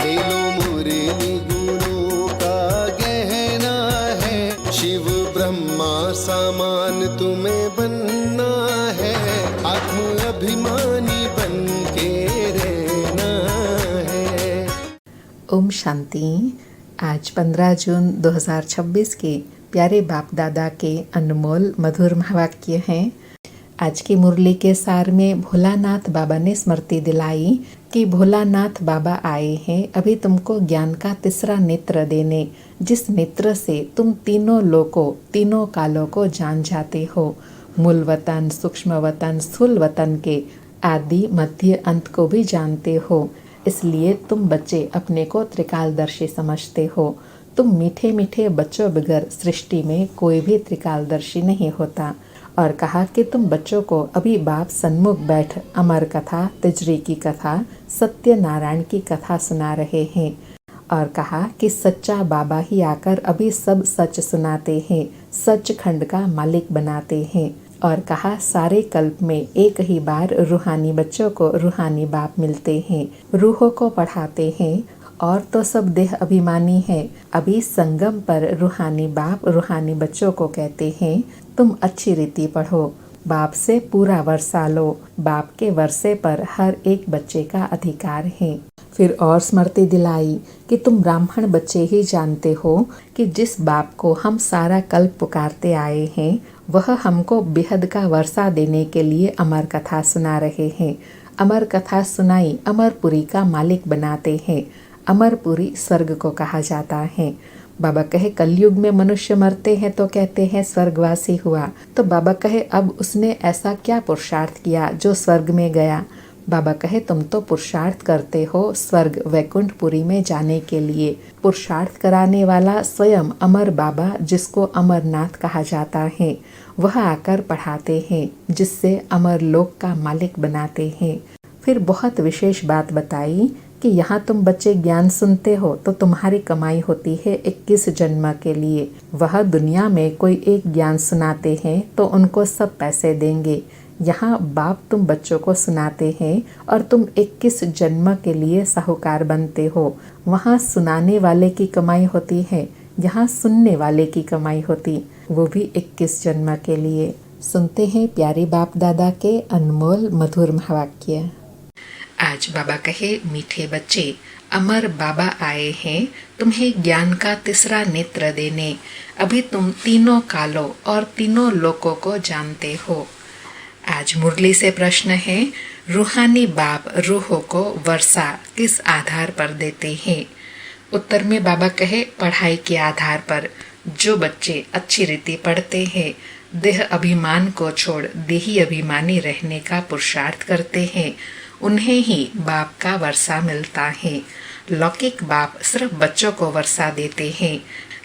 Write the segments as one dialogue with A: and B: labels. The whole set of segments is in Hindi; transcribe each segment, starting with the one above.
A: ले लो मुरली गुणों का गहना है, शिव ब्रह्मा समान तुम्हें बनना है, आत्म अभिमानी बन के रहना है।
B: ओम शांति। आज 15 जून 2026 के प्यारे बाप दादा के अनमोल मधुर महावाक्य हैं। आज की मुरली के सार में भोलानाथ बाबा ने स्मृति दिलाई कि भोलानाथ बाबा आए हैं अभी तुमको ज्ञान का तीसरा नेत्र देने, जिस नेत्र से तुम तीनों लोकों तीनों कालों को जान जाते हो। मूल वतन, सूक्ष्म वतन, स्थूल वतन के आदि मध्य अंत को भी जानते हो। इसलिए तुम बच्चे अपने को त्रिकालदर्शी समझते हो। तुम मीठे मीठे बच्चों बगैर सृष्टि में कोई भी त्रिकालदर्शी नहीं होता। और कहा कि तुम बच्चों को अभी बाप सन्मुख बैठ अमर कथा, तिजरी की कथा, सत्यनारायण की कथा सुना रहे हैं। और कहा कि सच्चा बाबा ही आकर अभी सब सच सुनाते हैं, सचखंड का मालिक बनाते हैं। और कहा सारे कल्प में एक ही बार रूहानी बच्चों को रूहानी बाप मिलते हैं, रूहों को पढ़ाते हैं। और तो सब देह अभिमानी है। अभी संगम पर रूहानी बाप रूहानी बच्चों को कहते हैं तुम अच्छी रीति पढ़ो, बाप से पूरा वर्षा लो। बाप के वर्षे पर हर एक बच्चे का अधिकार है। फिर और स्मृति दिलाई कि तुम ब्राह्मण बच्चे ही जानते हो कि जिस बाप को हम सारा कल्प पुकारते आए हैं वह हमको बेहद का वर्षा देने के लिए अमर कथा सुना रहे हैं। अमर कथा सुनाई अमरपुरी का मालिक बनाते हैं। अमरपुरी स्वर्ग को कहा जाता है। बाबा कहे कलयुग में मनुष्य मरते हैं तो कहते हैं स्वर्गवासी हुआ। तो बाबा कहे अब उसने ऐसा क्या पुरुषार्थ किया जो स्वर्ग में गया। बाबा कहे तुम तो पुरुषार्थ करते हो स्वर्ग वैकुंठपुरी में जाने के लिए। पुरुषार्थ कराने वाला स्वयं अमर बाबा, जिसको अमरनाथ कहा जाता है, वह आकर पढ़ाते हैं, जिससे अमर लोक का मालिक बनाते हैं। फिर बहुत विशेष बात बताई कि यहाँ तुम बच्चे ज्ञान सुनते हो तो तुम्हारी कमाई होती है 21 जन्म के लिए। वह दुनिया में कोई एक ज्ञान सुनाते हैं तो उनको सब पैसे देंगे। यहाँ बाप तुम बच्चों को सुनाते हैं और तुम 21 जन्म के लिए साहूकार बनते हो। वहाँ सुनाने वाले की कमाई होती है, यहाँ सुनने वाले की कमाई होती, वो भी 21 जन्म के लिए। सुनते हैं प्यारे बाप दादा के अनमोल मधुर महावाक्य। आज बाबा कहे मीठे बच्चे, अमर बाबा आए हैं तुम्हें ज्ञान का तीसरा नेत्र देने। अभी तुम तीनों कालों और तीनों लोकों को जानते हो। आज मुरली से प्रश्न है, रूहानी बाप रूहों को वर्षा किस आधार पर देते हैं। उत्तर में बाबा कहे पढ़ाई के आधार पर। जो बच्चे अच्छी रीति पढ़ते हैं, देह अभिमान को छोड़ देही अभिमानी रहने का पुरुषार्थ करते हैं, उन्हें ही बाप का वर्षा मिलता है। लौकिक बाप सिर्फ बच्चों को वर्षा देते हैं,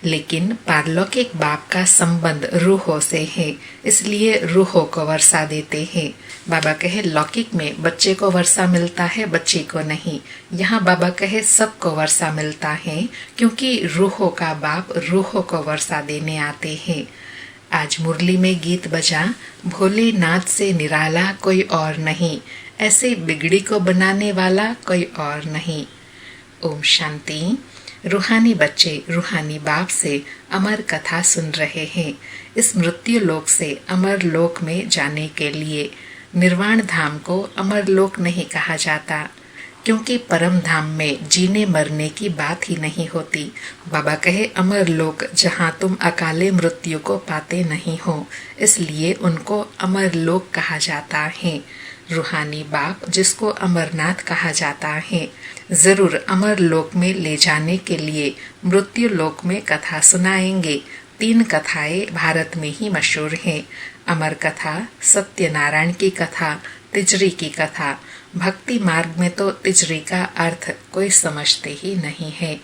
B: लेकिन पारलौकिक बाप का संबंध रूहों से है, इसलिए रूहों को वर्षा देते हैं। बाबा कहे लौकिक में बच्चे को वर्षा मिलता है, बच्ची को नहीं। यहाँ बाबा कहे सबको वर्षा मिलता है, क्योंकि रूहों का बाप रूहों को वर्षा देने आते हैं। आज मुरली में गीत बजा, भोलेनाथ से निराला कोई और नहीं, ऐसे बिगड़ी को बनाने वाला कोई और नहीं। ओम शांति। रूहानी बच्चे रूहानी बाप से अमर कथा सुन रहे हैं। इस मृत्यु लोक से अमर लोक में जाने के लिए। निर्वाण धाम को अमर लोक नहीं कहा जाता, क्योंकि परम धाम में जीने मरने की बात ही नहीं होती। बाबा कहे अमर लोक जहाँ तुम अकाले मृत्यु को पाते नहीं हो, इसलिए उनको अमर लोक कहा जाता है। रूहानी बाप, जिसको अमरनाथ कहा जाता है, जरूर अमर लोक में ले जाने के लिए मृत्यु लोक में कथा सुनाएंगे। 3 कथाएं भारत में ही मशहूर हैं। अमर कथा, सत्यनारायण की कथा, तिजरी की कथा। भक्ति मार्ग में तो तिजरी का अर्थ कोई समझते ही नहीं है।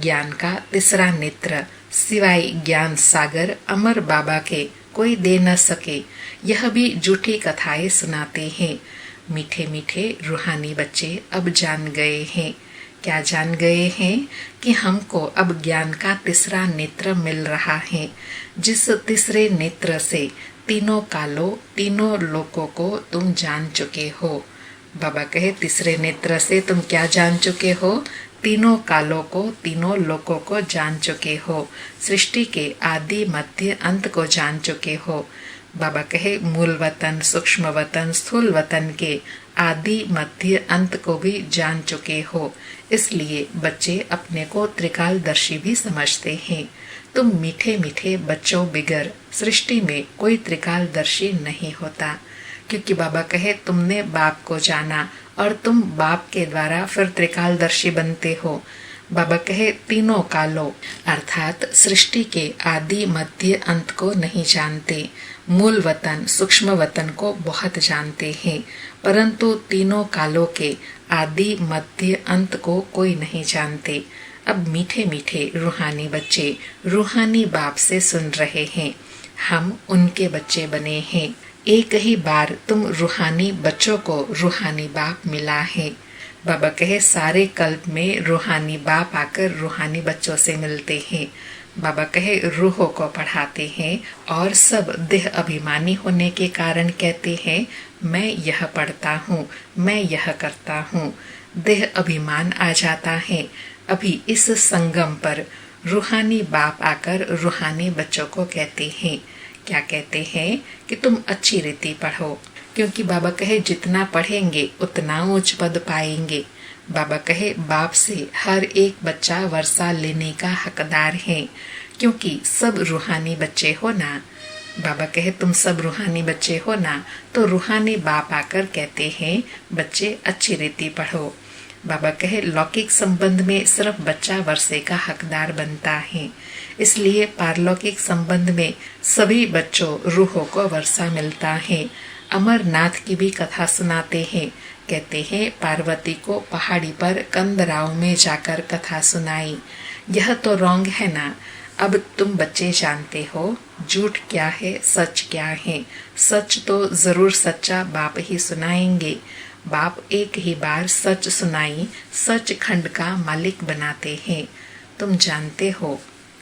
B: ज्ञान का तीसरा नेत्र सिवाय ज्ञान सागर अमर बाबा के कोई दे न सके, यह भी झूठी कथाएं सुनाते हैं। मीठे मीठे रूहानी बच्चे अब जान गए हैं। क्या जान गए हैं कि हमको अब ज्ञान का तीसरा नेत्र मिल रहा है, जिस तीसरे नेत्र से तीनों कालों तीनों लोकों को तुम जान चुके हो। बाबा कहे तीसरे नेत्र से तुम क्या जान चुके हो? तीनों कालों को, तीनों लोकों को जान चुके हो, सृष्टि के आदि मध्य अंत को जान चुके हो। बाबा कहे मूल वतन, सूक्ष्म वतन, स्थूल वतन के आदि मध्य अंत को भी जान चुके हो, इसलिए बच्चे अपने को त्रिकालदर्शी भी समझते हैं। तुम मीठे मीठे बच्चों बिगर सृष्टि में कोई त्रिकालदर्शी नहीं होता, क्योंकि बाबा कहे तुमने बाप को जाना और तुम बाप के द्वारा फिर त्रिकालदर्शी बनते हो। बाबा कहे तीनों कालों अर्थात सृष्टि के आदि मध्य अंत को नहीं जानते, मूल वतन, सूक्ष्म वतन को बहुत जानते हैं, परंतु तीनों कालों के आदि मध्य अंत को कोई नहीं जानते। अब मीठे मीठे रूहानी बच्चे रूहानी बाप से सुन रहे हैं, हम उनके बच्चे बने हैं। एक ही बार तुम रूहानी बच्चों को रूहानी बाप मिला है। बाबा कहे सारे कल्प में रूहानी बाप आकर रूहानी बच्चों से मिलते हैं। बाबा कहे रूहों को पढ़ाते हैं और सब देह अभिमानी होने के कारण कहते हैं मैं यह पढ़ता हूँ, मैं यह करता हूँ। देह अभिमान आ जाता है। अभी इस संगम पर रूहानी बाप आकर रूहानी बच्चों को कहते हैं, क्या कहते हैं कि तुम अच्छी रीति पढ़ो, क्योंकि बाबा कहे जितना पढ़ेंगे उतना उच्च पद पाएंगे। बाबा कहे बाप से हर एक बच्चा वर्षा लेने का हकदार है, क्योंकि सब रूहानी बच्चे हो ना। बाबा कहे तुम सब रूहानी बच्चे हो ना, तो रूहानी बाप आकर कहते हैं बच्चे अच्छी रीति पढ़ो। बाबा कहे लौकिक संबंध में सिर्फ बच्चा वर्षे का हकदार बनता है, इसलिए पारलौकिक संबंध में सभी बच्चों रूहों को वर्षा मिलता है। अमरनाथ की भी कथा सुनाते हैं, कहते हैं पार्वती को पहाड़ी पर कंदराव में जाकर कथा सुनाई। यह तो रॉन्ग है ना। अब तुम बच्चे जानते हो झूठ क्या है, सच क्या है। सच तो जरूर सच्चा बाप ही सुनाएंगे। बाप एक ही बार सच सुनाई सच खंड का मालिक बनाते हैं। तुम जानते हो,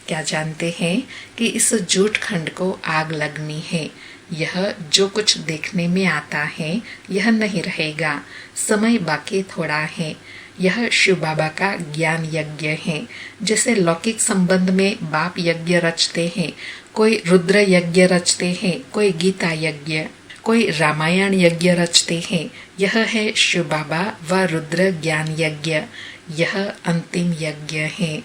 B: क्या जानते हैं कि इस झूठ खंड को आग लगनी है। यह जो कुछ देखने में आता है यह नहीं रहेगा, समय बाकी थोड़ा है। यह शिव बाबा का ज्ञान यज्ञ है। जैसे लौकिक संबंध में बाप यज्ञ रचते हैं, कोई रुद्र यज्ञ रचते हैं, कोई गीता यज्ञ, कोई रामायण यज्ञ रचते हैं। यह है शिव बाबा व रुद्र ज्ञान यज्ञ, यह अंतिम यज्ञ है।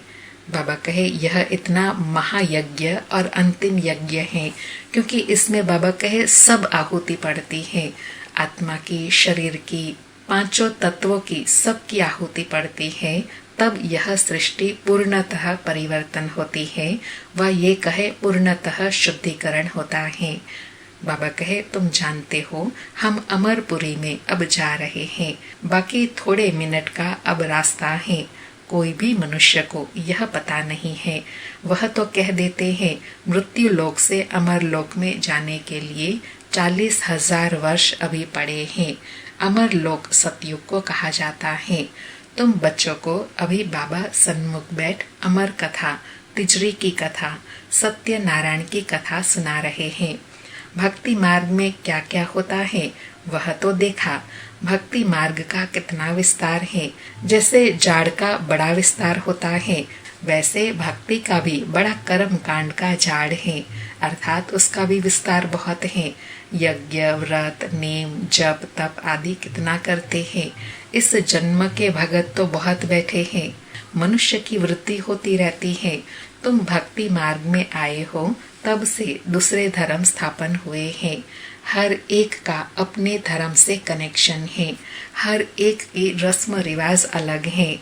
B: बाबा कहे यह इतना महायज्ञ और अंतिम यज्ञ है, क्योंकि इसमें बाबा कहे सब आहुति पड़ती है। आत्मा की, शरीर की, पांचों तत्वों की, सबकी आहुति पड़ती है। तब यह सृष्टि पूर्णतः परिवर्तन होती है व ये कहे पूर्णतः शुद्धिकरण होता है। बाबा कहे तुम जानते हो हम अमरपुरी में अब जा रहे हैं, बाकी थोड़े मिनट का अब रास्ता है। कोई भी मनुष्य को यह पता नहीं है। वह तो कह देते हैं मृत्यु लोक से अमर लोक में जाने के लिए 40,000 वर्ष अभी पड़े हैं। अमर लोक सतयुग को कहा जाता है। तुम बच्चों को अभी बाबा सन्मुख बैठ अमर कथा, तिजरी की कथा, सत्यनारायण की कथा सुना रहे हैं। भक्ति मार्ग में क्या क्या होता है वह तो देखा। भक्ति मार्ग का कितना विस्तार है। जैसे जाड़ का बड़ा विस्तार होता है, वैसे भक्ति का भी बड़ा कर्म कांड का जाड़ है, अर्थात उसका भी विस्तार बहुत है। यज्ञ, व्रत, नेम, जप, तप आदि कितना करते हैं। इस जन्म के भगत तो बहुत बैठे हैं। मनुष्य की वृत्ति होती रहती है। तुम भक्ति मार्ग में आए हो तब से दूसरे धर्म स्थापन हुए हैं। हर एक का अपने धर्म से कनेक्शन है। हर एक की रस्म रिवाज अलग है।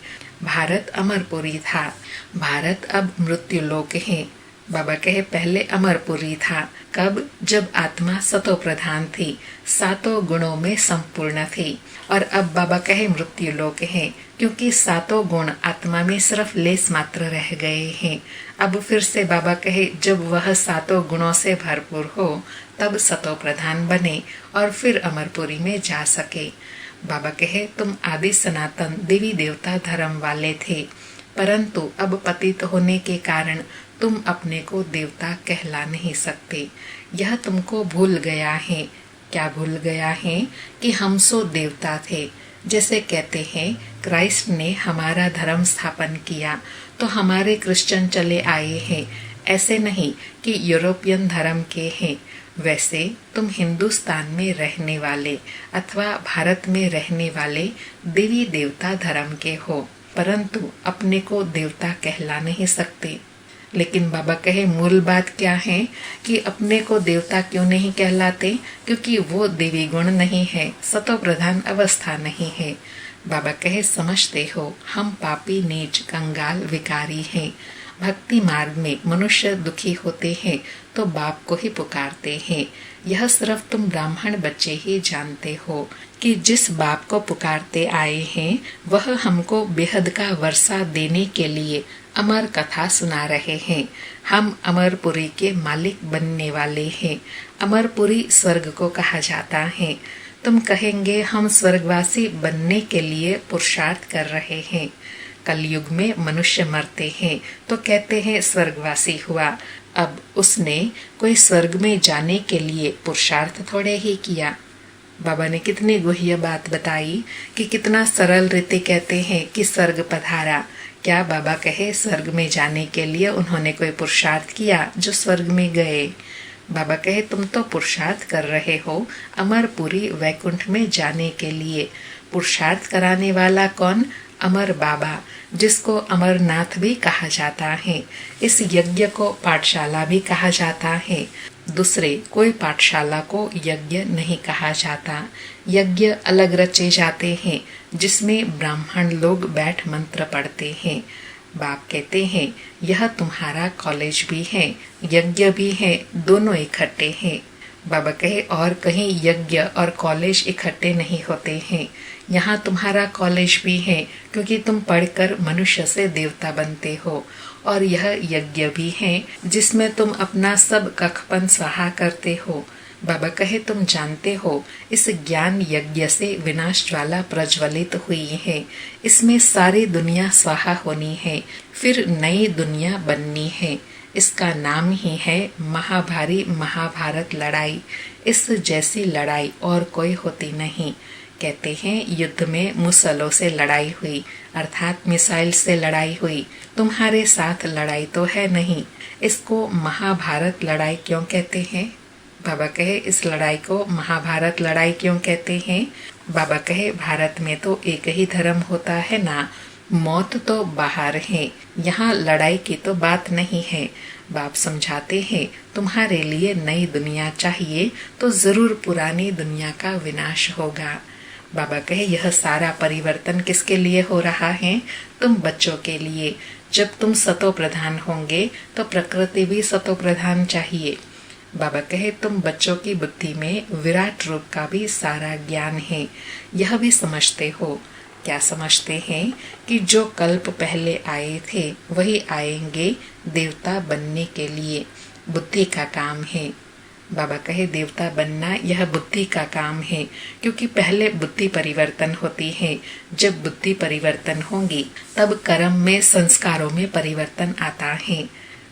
B: भारत अमरपुरी था, भारत अब मृत्यु लोक है। बाबा कहे पहले अमरपुरी था। कब? जब आत्मा सतो प्रधान थी, सातों गुणों में संपूर्ण थी। और अब बाबा कहे मृत्यु लोक है, क्योंकि सातों गुण आत्मा में सिर्फ लेस मात्र रह गए हैं। अब फिर से बाबा कहे जब वह सातों गुणों से भरपूर हो तब सतो प्रधान बने और फिर अमरपुरी में जा सके। बाबा कहे तुम आदि सनातन देवी देवता धर्म वाले थे, परंतु अब पतित होने के कारण तुम अपने को देवता कहला नहीं सकते। यह तुमको भूल गया है। क्या भूल गया है? कि हम सो देवता थे। जैसे कहते हैं क्राइस्ट ने हमारा धर्म स्थापन किया तो हमारे क्रिश्चियन चले आए हैं, ऐसे नहीं कि यूरोपियन धर्म के हैं। वैसे तुम हिंदुस्तान में रहने वाले अथवा भारत में रहने वाले देवी देवता धर्म के हो, परंतु अपने को देवता कहला नहीं सकते। लेकिन बाबा कहे मूल बात क्या है कि अपने को देवता क्यों नहीं कहलाते, क्योंकि वो देवी गुण नहीं है, सतो प्रधान अवस्था नहीं है। बाबा कहे समझते हो हम पापी नीच कंगाल विकारी हैं। भक्ति मार्ग में मनुष्य दुखी होते हैं तो बाप को ही पुकारते हैं। यह सिर्फ तुम ब्राह्मण बच्चे ही जानते हो कि जिस बाप को पुकारते आए हैं वह हमको बेहद का वर्षा देने के लिए अमर कथा सुना रहे हैं। हम अमरपुरी के मालिक बनने वाले हैं। अमरपुरी स्वर्ग को कहा जाता है। तुम कहेंगे हम स्वर्गवासी बनने के लिए पुरुषार्थ कर रहे हैं। कलयुग में मनुष्य मरते हैं तो कहते हैं स्वर्गवासी हुआ। अब उसने कोई स्वर्ग में जाने के लिए पुरुषार्थ थोड़े ही किया। बाबा ने कितनी गुह्य बात बताई कि कितना सरल रीति कहते हैं कि स्वर्ग पधारा। क्या बाबा कहे स्वर्ग में जाने के लिए उन्होंने कोई पुरुषार्थ किया जो स्वर्ग में गए? बाबा कहे तुम तो पुरुषार्थ कर रहे हो अमरपुरी वैकुंठ में जाने के लिए। पुरुषार्थ कराने वाला कौन? अमर बाबा, जिसको अमरनाथ भी कहा जाता है। इस यज्ञ को पाठशाला भी कहा जाता है। दूसरे कोई पाठशाला को यज्ञ नहीं कहा जाता। यज्ञ अलग रचे जाते हैं जिसमें ब्राह्मण लोग बैठ मंत्र पढ़ते हैं। बाप कहते हैं यह तुम्हारा कॉलेज भी है, यज्ञ भी है, दोनों इकट्ठे हैं। बाबा कहे और कहीं यज्ञ और कॉलेज इकट्ठे नहीं होते हैं। यहाँ तुम्हारा कॉलेज भी है क्योंकि तुम पढ़कर मनुष्य से देवता बनते हो, और यह यज्ञ भी है जिसमें तुम अपना सब कखपन स्वाहा करते हो। बाबा कहे तुम जानते हो इस ज्ञान यज्ञ से विनाश ज्वाला प्रज्वलित हुई है। इसमें सारी दुनिया स्वाहा होनी है, फिर नई दुनिया बननी है। इसका नाम ही है महाभारी महाभारत लड़ाई। इस जैसी लड़ाई और कोई होती नहीं। कहते हैं युद्ध में मुसलों से लड़ाई हुई, अर्थात मिसाइल से लड़ाई हुई। तुम्हारे साथ लड़ाई तो है नहीं। इसको महाभारत लड़ाई क्यों कहते हैं? बाबा कहे इस लड़ाई को महाभारत लड़ाई क्यों कहते हैं? बाबा कहे भारत में तो एक ही धर्म होता है ना, मौत तो बाहर है, यहाँ लड़ाई की तो बात नहीं है। बाप समझाते हैं तुम्हारे लिए नई दुनिया चाहिए तो जरूर पुरानी दुनिया का विनाश होगा। बाबा कहे यह सारा परिवर्तन किसके लिए हो रहा है? तुम बच्चों के लिए। जब तुम सतो प्रधान होंगे तो प्रकृति भी सतो प्रधान चाहिए। बाबा कहे तुम बच्चों की बुद्धि में विराट रूप का भी सारा ज्ञान है, यह भी समझते हो। क्या समझते हैं कि जो कल्प पहले आए थे वही आएंगे देवता बनने के लिए। बुद्धि का काम है। बाबा कहे देवता बनना यह बुद्धि का काम है, क्योंकि पहले बुद्धि परिवर्तन होती है। जब बुद्धि परिवर्तन होगी तब कर्म में संस्कारों में परिवर्तन आता है।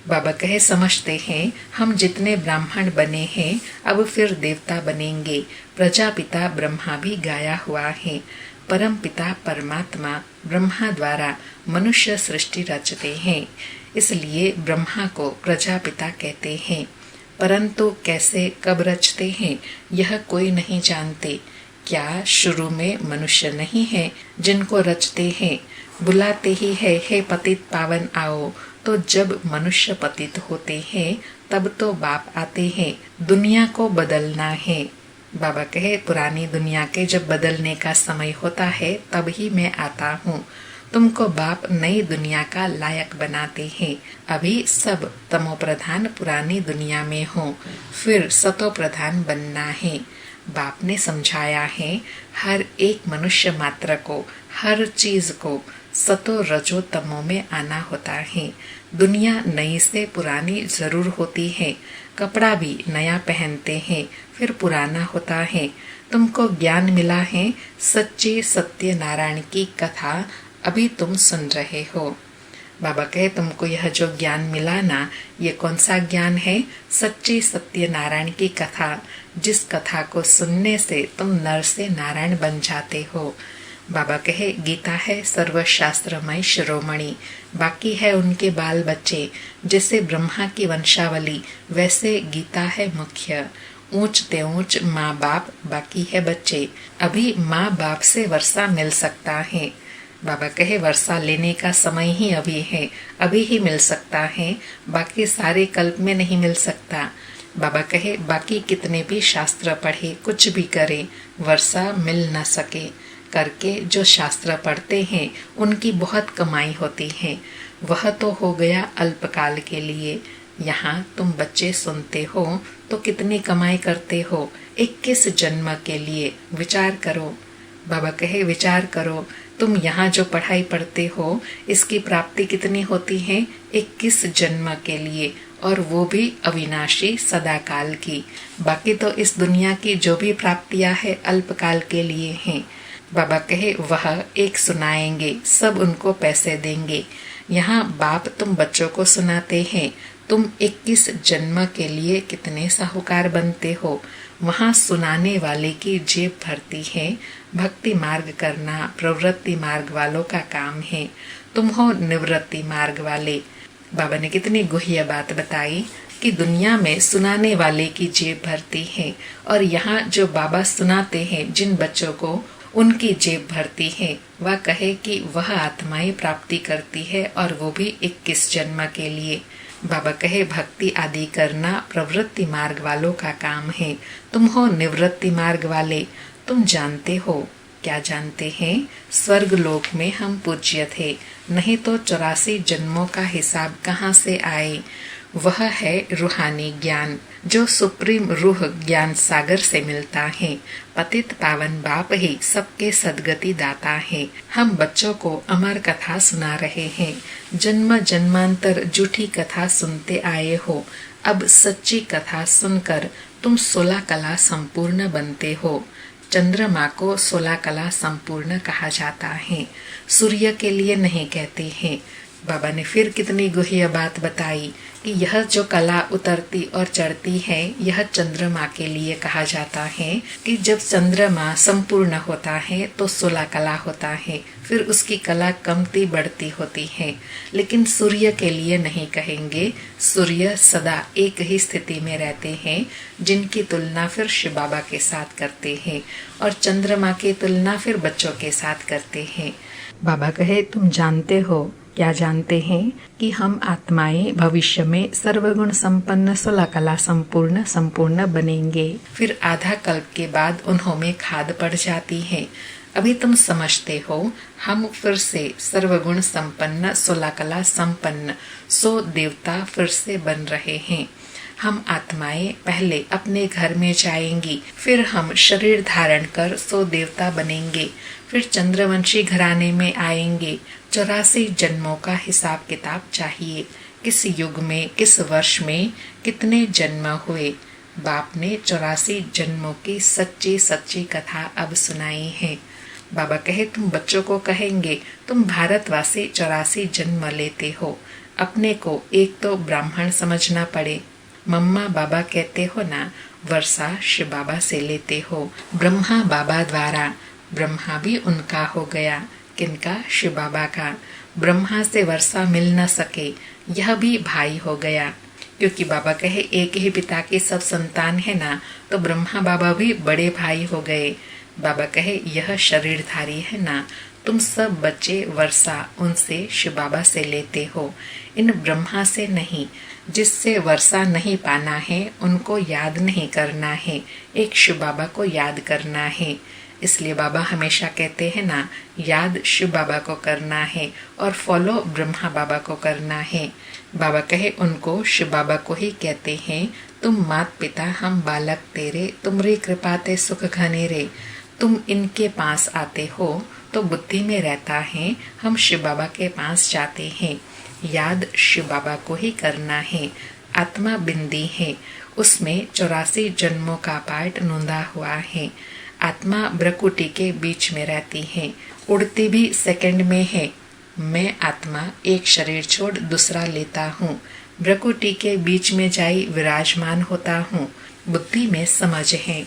B: बाबा कहे समझते हैं हम जितने ब्राह्मण बने हैं अब फिर देवता बनेंगे। प्रजापिता ब्रह्मा भी गाया हुआ है। परम पिता परमात्मा ब्रह्मा द्वारा मनुष्य सृष्टि रचते हैं, इसलिए ब्रह्मा को प्रजापिता कहते हैं। परंतु कैसे कब रचते हैं यह कोई नहीं जानते। क्या शुरू में मनुष्य नहीं है जिनको रचते हैं? बुलाते ही है हे पतित पावन आओ। तो जब मनुष्य पतित होते हैं तब तो बाप आते हैं। दुनिया को बदलना है। बाबा कहे पुरानी दुनिया के जब बदलने का समय होता है तब ही मैं आता हूँ। तुमको बाप नई दुनिया का लायक बनाते हैं। अभी सब तमो प्रधान पुरानी दुनिया में हो, फिर सतो प्रधान बनना है। बाप ने समझाया है हर एक मनुष्य मात्र को, हर चीज को सतो रजो तमो में आना होता है। दुनिया नई से पुरानी जरूर होती है। कपड़ा भी नया पहनते हैं फिर पुराना होता है। तुमको ज्ञान मिला है सच्चे सत्य नारायण की कथा अभी तुम सुन रहे हो। बाबा कहे तुमको यह जो ज्ञान मिला ना, ये कौन सा ज्ञान है? सच्ची सत्य नारायण की कथा, जिस कथा को सुनने से तुम नर से नारायण बन जाते हो। बाबा कहे गीता है सर्वशास्त्रमय शिरोमणि, बाकी है उनके बाल बच्चे। जैसे ब्रह्मा की वंशावली वैसे गीता है मुख्य। ऊंच ते ऊंच माँ बाप, बाकी है बच्चे। अभी माँ बाप से वर्षा मिल सकता है। बाबा कहे वर्षा लेने का समय ही अभी है, अभी ही मिल सकता है, बाकी सारे कल्प में नहीं मिल सकता। बाबा कहे बाकी कितने भी शास्त्र पढ़े, कुछ भी करे, वर्षा मिल न सके। करके जो शास्त्र पढ़ते हैं उनकी बहुत कमाई होती है। वह तो हो गया अल्पकाल के लिए। यहाँ तुम बच्चे सुनते हो तो कितनी कमाई करते हो, 21 जन्म के लिए। विचार करो। बाबा कहे विचार करो, तुम यहाँ जो पढ़ाई पढ़ते हो इसकी प्राप्ति कितनी होती है, 21 जन्म के लिए, और वो भी अविनाशी सदाकाल की। बाकी तो इस दुनिया की जो भी प्राप्तियां है अल्पकाल के लिए हैं। बाबा कहे वह एक सुनाएंगे, सब उनको पैसे देंगे। यहाँ बाप तुम बच्चों को सुनाते हैं, तुम 21 जन्म के लिए कितने साहूकार बनते हो। वहाँ सुनाने वाले की जेब भरती है। भक्ति मार्ग करना प्रवृत्ति मार्ग वालों का काम है, तुम हो निवृत्ति मार्ग वाले। बाबा ने कितनी गुह्य बात बताई कि दुनिया में सुनाने वाले की जेब भरती है, और यहाँ जो बाबा सुनाते हैं जिन बच्चों को, उनकी जेब भरती है। वह कहे कि वह आत्माएं प्राप्ति करती है, और वो भी 21 जन्म के लिए। बाबा कहे भक्ति आदि करना प्रवृत्ति मार्ग वालों का काम है, तुम हो निवृत्ति मार्ग वाले। तुम जानते हो, क्या जानते हैं, स्वर्ग लोक में हम पूज्य थे, नहीं तो 84 जन्मों का हिसाब कहाँ से आए। वह है रूहानी ज्ञान जो सुप्रीम रूह ज्ञान सागर से मिलता है। पतित पावन बाप ही सबके सदगति दाता है। हम बच्चों को अमर कथा सुना रहे हैं। जन्म जन्मांतर झूठी कथा सुनते आए हो, अब सच्ची कथा सुनकर तुम 16 कला संपूर्ण बनते हो। चंद्रमा को 16 कला संपूर्ण कहा जाता है, सूर्य के लिए नहीं कहते हैं। बाबा ने फिर कितनी गुह्य बात बताई कि यह जो कला उतरती और चढ़ती है, यह चंद्रमा के लिए कहा जाता है कि जब चंद्रमा संपूर्ण होता है तो 16 कला होता है, फिर उसकी कला कमती बढ़ती होती है। लेकिन सूर्य के लिए नहीं कहेंगे, सूर्य सदा एक ही स्थिति में रहते हैं, जिनकी तुलना फिर शिव बाबा के साथ करते हैं, और चंद्रमा की तुलना फिर बच्चों के साथ करते हैं। बाबा कहे तुम जानते हो, क्या जानते हैं कि हम आत्माएं भविष्य में सर्वगुण संपन्न 16 कला संपूर्ण बनेंगे। फिर आधा कल्प के बाद उन्हों में खाद पड़ जाती है। अभी तुम समझते हो हम फिर से सर्वगुण संपन्न 16 कला संपन्न 100 देवता फिर से बन रहे हैं। हम आत्माएं पहले अपने घर में जाएंगी, फिर हम शरीर धारण कर 100 देवता बनेंगे, फिर चंद्रवंशी घराने में आएंगे। 84 जन्मों का हिसाब किताब चाहिए, किस युग में किस वर्ष में कितने जन्म हुए। बाप ने 84 जन्मों की सच्ची सच्ची कथा अब सुनाई है। बाबा कहे तुम बच्चों को कहेंगे तुम भारतवासी 84 जन्म लेते हो, अपने को एक तो ब्राह्मण समझना पड़े। मम्मा बाबा कहते हो ना, वर्षा शिव बाबा से लेते हो, ब्रह्मा बाबा द्वारा। ब्रह्मा भी उनका हो गया, किनका, शिव बाबा का। ब्रह्मा से वर्षा मिल न सके, यह भी भाई हो गया, क्योंकि बाबा कहे एक ही पिता के सब संतान है ना, तो ब्रह्मा बाबा भी बड़े भाई हो गए। बाबा कहे यह शरीरधारी है ना, तुम सब बच्चे वर्षा उनसे शिव बाबा से लेते हो, इन ब्रह्मा से नहीं। जिससे वर्षा नहीं पाना है उनको याद नहीं करना है, एक शिव बाबा को याद करना है। इसलिए बाबा हमेशा कहते हैं ना, याद शिव बाबा को करना है और फॉलो ब्रह्मा बाबा को करना है। बाबा कहे उनको शिव बाबा को ही कहते हैं, तुम मात पिता हम बालक तेरे, तुमरी कृपा ते सुख घने रे। तुम इनके पास आते हो तो बुद्धि में रहता है, हम शिव बाबा के पास जाते हैं। याद शिव बाबा को ही करना है। आत्मा बिंदी है, उसमें 84 जन्मों का पाठ नोंदा हुआ है। आत्मा ब्रकुटी के बीच में रहती है, उड़ती भी सेकंड में है। मैं आत्मा एक शरीर छोड़ दूसरा लेता हूँ, ब्रकुटी के बीच में जाई विराजमान होता हूँ। बुद्धि में समझ है।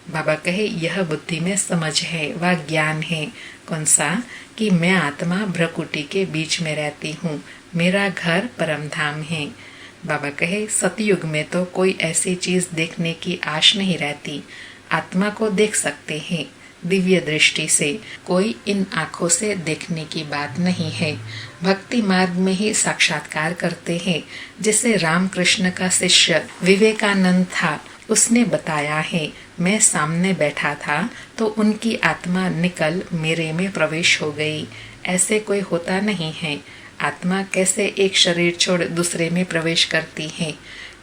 B: बाबा कहे यह बुद्धि में समझ है, वह ज्ञान है। कौन सा? कि मैं आत्मा भ्रकुटी के बीच में रहती हूँ, मेरा घर परम धाम है। बाबा कहे सतयुग में तो कोई ऐसी चीज देखने की आश नहीं रहती। आत्मा को देख सकते हैं दिव्य दृष्टि से, कोई इन आँखों से देखने की बात नहीं है। भक्ति मार्ग में ही साक्षात्कार करते हैं। जैसे रामकृष्ण का शिष्य विवेकानंद था, उसने बताया है, मैं सामने बैठा था तो उनकी आत्मा निकल मेरे में प्रवेश हो गई। ऐसे कोई होता नहीं है। आत्मा कैसे एक शरीर छोड़ दूसरे में प्रवेश करती है,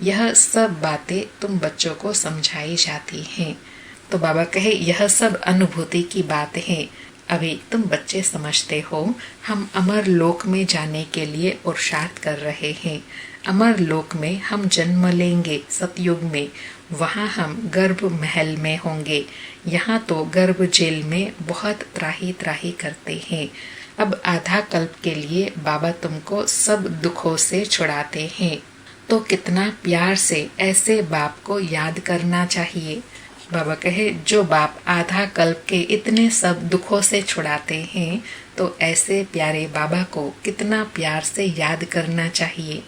B: यह सब बातें तुम बच्चों को समझाई जाती हैं। तो बाबा कहे यह सब अनुभूति की बात है, अभी तुम बच्चे समझते हो। हम अमर लोक में जाने के लिए पुरुषार्थ कर रहे हैं। अमर लोक में हम जन्म लेंगे सतयुग में, वहाँ हम गर्भ महल में होंगे। यहाँ तो गर्भ जेल में बहुत त्राही त्राही करते हैं। अब आधा कल्प के लिए बाबा तुमको सब दुखों से छुड़ाते हैं, तो कितना प्यार से ऐसे बाप को याद करना चाहिए। बाबा कहे जो बाप आधा कल्प के इतने सब दुखों से छुड़ाते हैं, तो ऐसे प्यारे बाबा को कितना प्यार से याद करना चाहिए।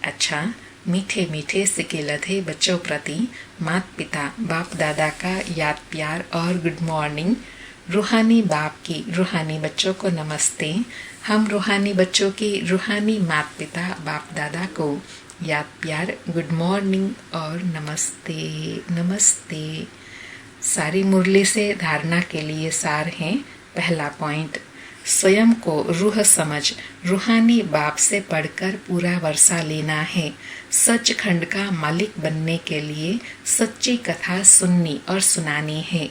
B: अच्छा, मीठे मीठे सिकेलधे बच्चों प्रति माता पिता बाप दादा का याद प्यार और गुड मॉर्निंग। रूहानी बाप की रूहानी बच्चों को नमस्ते। हम रूहानी बच्चों की रूहानी माता पिता बाप दादा को याद प्यार गुड मॉर्निंग और नमस्ते नमस्ते। सारी मुरली से धारणा के लिए सार है। पहला पॉइंट, स्वयं को रूह समझ रूहानी बाप से पढ़कर पूरा वर्षा लेना है। सचखंड का मालिक बनने के लिए सच्ची कथा सुननी और सुनानी है।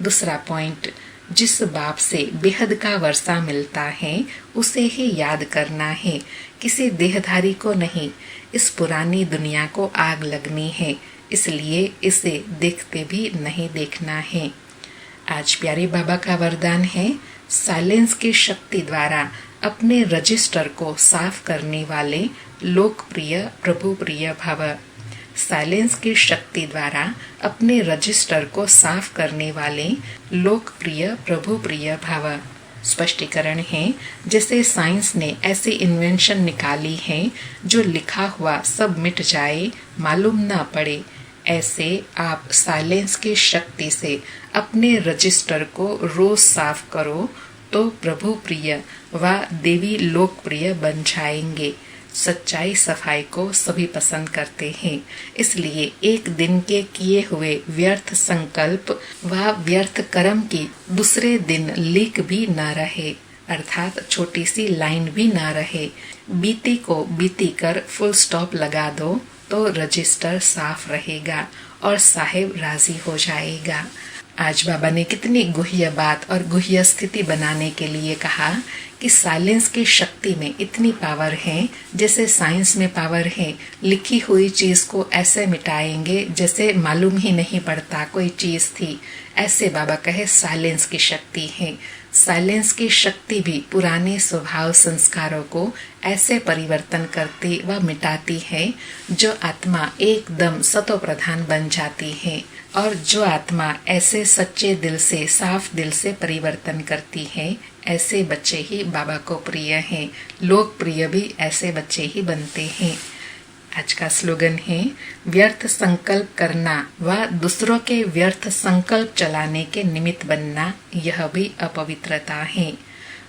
B: दूसरा पॉइंट, जिस बाप से बेहद का वर्षा मिलता है उसे ही याद करना है, किसी देहधारी को नहीं। इस पुरानी दुनिया को आग लगनी है, इसलिए इसे देखते भी नहीं देखना है। आज प्यारे बाबा का वरदान है, साइलेंस की शक्ति द्वारा अपने रजिस्टर को साफ करने वाले लोकप्रिय प्रभु प्रिय भव। साइलेंस की शक्ति द्वारा अपने रजिस्टर को साफ करने वाले लोकप्रिय प्रभु प्रिय भव। स्पष्टीकरण है, जैसे साइंस ने ऐसी इन्वेंशन निकाली है जो लिखा हुआ सब मिट जाए, मालूम ना पड़े, ऐसे आप साइलेंस की शक्ति से अपने रजिस्टर को रोज साफ करो तो प्रभु प्रिय व देवी लोकप्रिय बन जाएंगे। सच्चाई सफाई को सभी पसंद करते हैं, इसलिए एक दिन के किए हुए व्यर्थ संकल्प व व्यर्थ कर्म की दूसरे दिन लीक भी न रहे, अर्थात छोटी सी लाइन भी न रहे। बीती को बीती कर फुल स्टॉप लगा दो तो रजिस्टर साफ रहेगा और साहिब राजी हो जाएगा। आज बाबा ने कितनी गुह्य बात और गुह्य स्थिति बनाने के लिए कहा कि साइलेंस की शक्ति में इतनी पावर है, जैसे साइंस में पावर है। लिखी हुई चीज को ऐसे मिटाएंगे जैसे मालूम ही नहीं पड़ता कोई चीज थी। ऐसे बाबा कहे साइलेंस की शक्ति है। साइलेंस की शक्ति भी पुराने स्वभाव संस्कारों को ऐसे परिवर्तन करती व मिटाती है जो आत्मा एकदम सतो प्रधान बन जाती है। और जो आत्मा ऐसे सच्चे दिल से साफ दिल से परिवर्तन करती है, ऐसे बच्चे ही बाबा को प्रिय हैं। लोग प्रिय भी ऐसे बच्चे ही बनते हैं। आज का स्लोगन है, व्यर्थ संकल्प करना व दूसरों के व्यर्थ संकल्प चलाने के निमित्त बनना यह भी अपवित्रता है।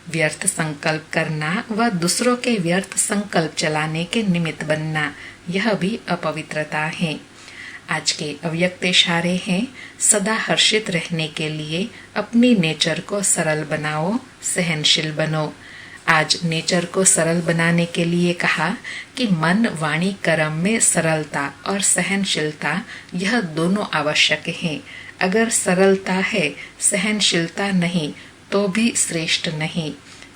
B: व्यर्थ संकल्प करना व दूसरों के व्यर्थ संकल्प चलाने के निमित्त बनना यह भी अपवित्रता है। आज के अव्यक्त इशारे हैं, सदा हर्षित रहने के लिए अपनी नेचर को सरल बनाओ, सहनशील बनो। आज नेचर को सरल बनाने के लिए कहा कि मन वाणी कर्म में सरलता और सहनशीलता यह दोनों आवश्यक हैं। अगर सरलता है, सहनशीलता नहीं तो भी श्रेष्ठ नहीं।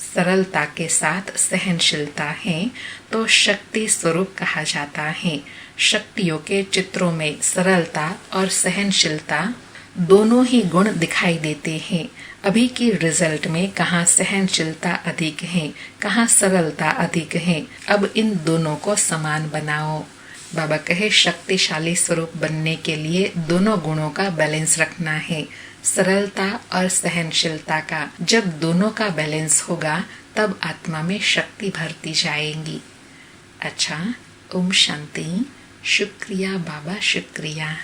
B: सरलता के साथ सहनशीलता है तो शक्ति स्वरूप कहा जाता है। शक्तियों के चित्रों में सरलता और सहनशीलता दोनों ही गुण दिखाई देते हैं। अभी की रिजल्ट में कहाँ सहनशीलता अधिक है, कहाँ सरलता अधिक है। अब इन दोनों को समान बनाओ। बाबा कहे शक्तिशाली स्वरूप बनने के लिए दोनों गुणों का बैलेंस रखना है। सरलता और सहनशीलता का। जब दोनों का बैलेंस होगा तब आत्मा में शक्ति भरती जाएगी। अच्छा, ओम शांति। शुक्रिया बाबा, शुक्रिया।